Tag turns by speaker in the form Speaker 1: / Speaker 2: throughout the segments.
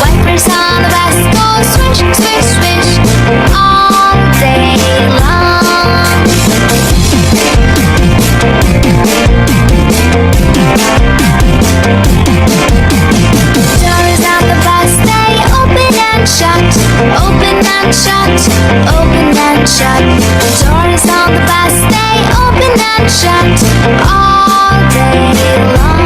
Speaker 1: Wipers on the bus go swish, swish, swish all day long. Doors on the bus, they open and shut, open and shut, open and shut. Doors on the bus, they open and shut all day long.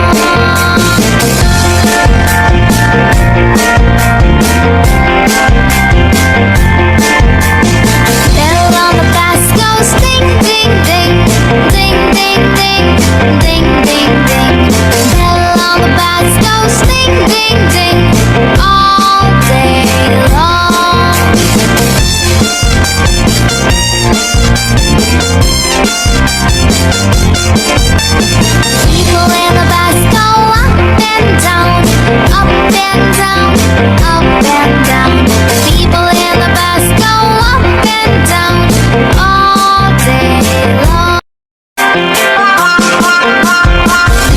Speaker 1: Bell on the bus goes ding, ding, ding, ding, ding, ding, ding, ding, ding. Bell on the bus goes ding, ding, ding all day long. People in the bus go up and down, up and down, up and down. People in the bus go up and down all day long.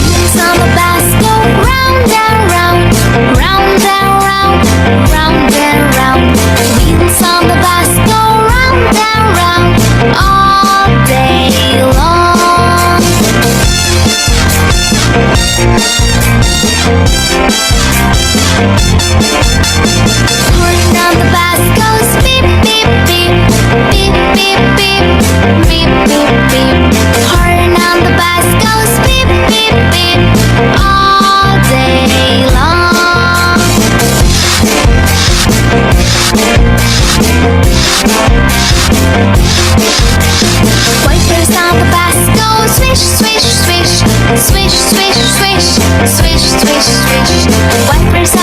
Speaker 1: Wheels on the bus go round and round, round and round, round and round. Wheels on the bus go round and round all day long. Horn on the bus goes beep, beep, beep, beep, beep, beep, beep, beep, beep. Horn on the bus goes beep, beep, beep all day long. Wipers on the bus go swish, swish, swish, swish, swish, swish, swish, swish, swish. Wipers